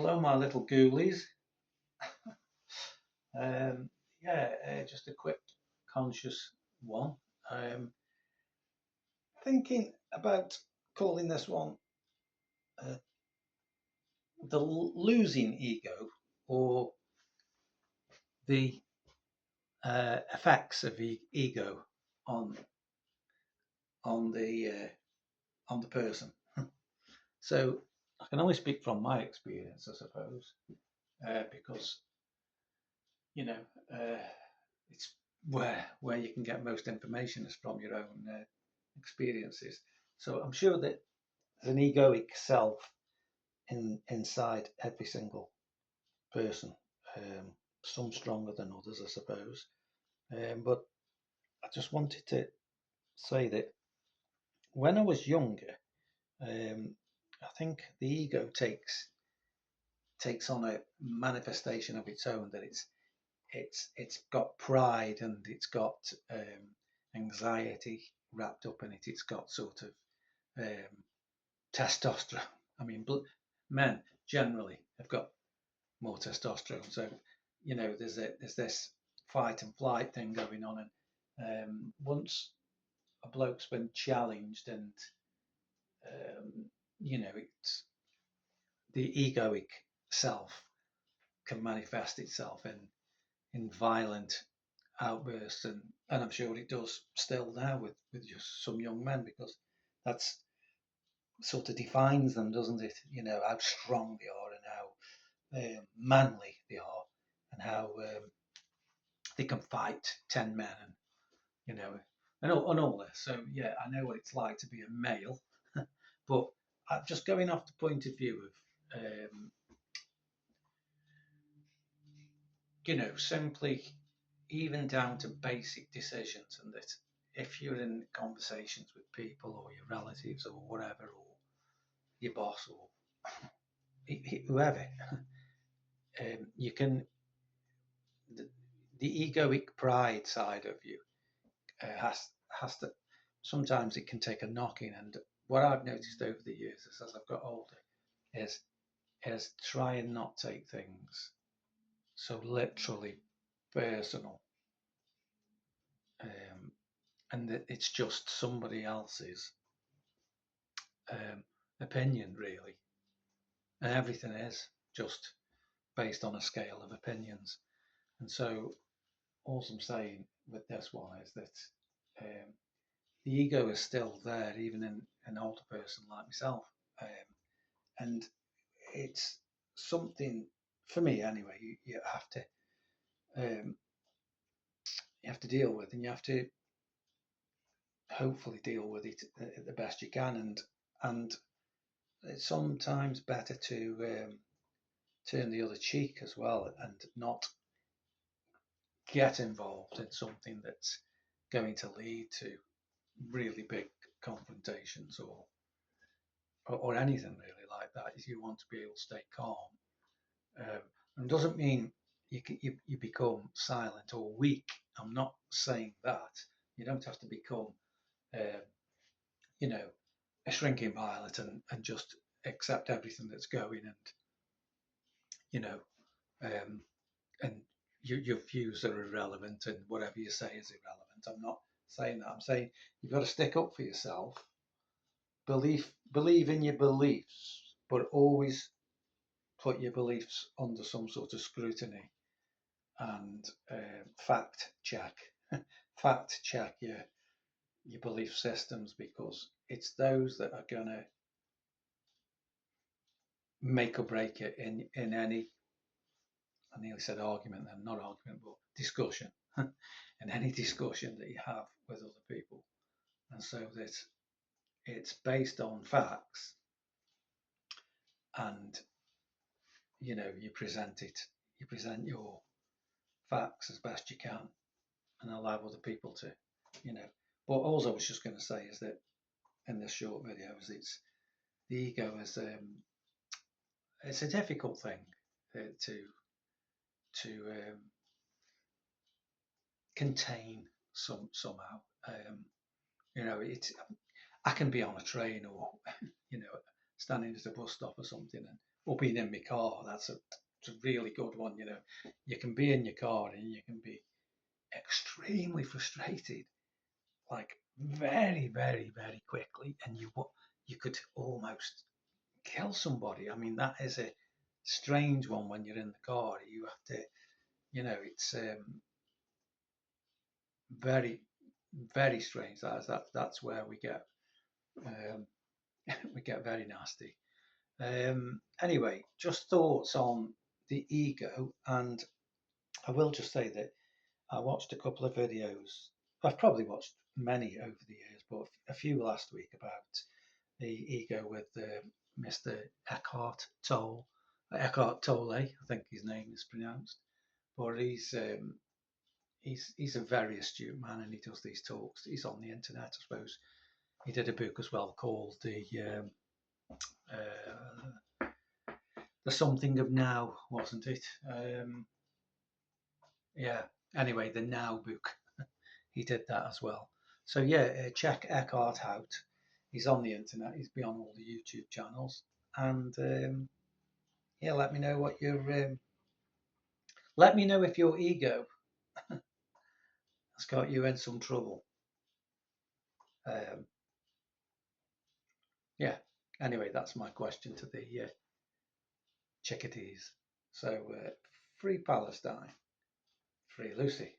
Hello, my little ghoulies. Just a quick conscious one. Um, Thinking about calling this one uh, the losing ego or the effects of ego on on the on the person. So I can only speak from my experience, I suppose, because you know uh, it's where you can get most information is from your own experiences. So I'm sure that there's an egoic self inside every single person. Um, some stronger than others, I suppose. But I just wanted to say that when I was younger, um, I think the ego takes on a manifestation of its own. That it's got pride and it's got anxiety wrapped up in it. It's got sort of um, testosterone. I mean, men generally have got more testosterone. So, there's this fight and flight thing going on, and once a bloke's been challenged, and um, it's the egoic self can manifest itself in violent outbursts, and I'm sure it does still now with just some young men because that's sort of defines them, doesn't it? How strong they are and how manly they are and how they can fight 10 men and you know and all this. So yeah, I know what it's like to be a male, but just going off the point of view of simply even down to basic decisions, and that if you're in conversations with people or your relatives or whatever, or your boss or whoever, you can the, the egoic pride side of you has to, sometimes it can take a knocking. And what I've noticed over the years is, as I've got older, is try and not take things so literally personal, um, and that it's just somebody else's um, opinion, really, and everything is just based on a scale of opinions. And so all I'm saying with this one is that um, the ego is still there, even in an older person like myself. Um, and it's something, for me anyway, um, you have to deal with, and you have to hopefully deal with it the best you can. And it's sometimes better to turn the other cheek as well, and not get involved in something that's going to lead to really big confrontations, or anything really like that. If you want to be able to stay calm, um, and it doesn't mean you become silent or weak. I'm not saying that. You don't have to become, uh, you know, a shrinking violet, and just accept everything that's going, and you know, um, and your views are irrelevant, and whatever you say is irrelevant. I'm not saying that. I'm saying you've got to stick up for yourself. Believe in your beliefs, but always put your beliefs under some sort of scrutiny, and fact check. Fact check your belief systems, because it's those that are going to make or break it in any, I nearly said argument, then not argument, but discussion. In any discussion that you have with other people. And so that it's based on facts, and you present your facts as best you can, and allow other people to, you know. But all I was just going to say is that in this short video is, the ego is, it's a difficult thing to contain somehow. It I can be on a train, or you know standing at a bus stop or something, and or being in my car. It's a really good one. You know, you can be in your car and you can be extremely frustrated, like very quickly, and you could almost kill somebody. I mean, that is a strange one when you're in the car. You have to, you know, it's very very strange. That's where um, we get very nasty. Anyway, just thoughts on the ego, and I will just say that I watched a couple of videos. I've probably watched many over the years, but a few last week about the ego with Mr. Eckhart Tolle, I think his name is pronounced. But he's a very astute man, and he does these talks. He's on the internet, I suppose. He did a book as well called the Something of Now, wasn't it? Yeah. Anyway, the Now book. He did that as well. So yeah, check Eckhart out. He's on the internet. He's been on all the YouTube channels, and yeah, let me know what your let me know if your ego has got you in some trouble. Um, yeah. Anyway, that's my question to the chickadees. So free Palestine, free Lucy.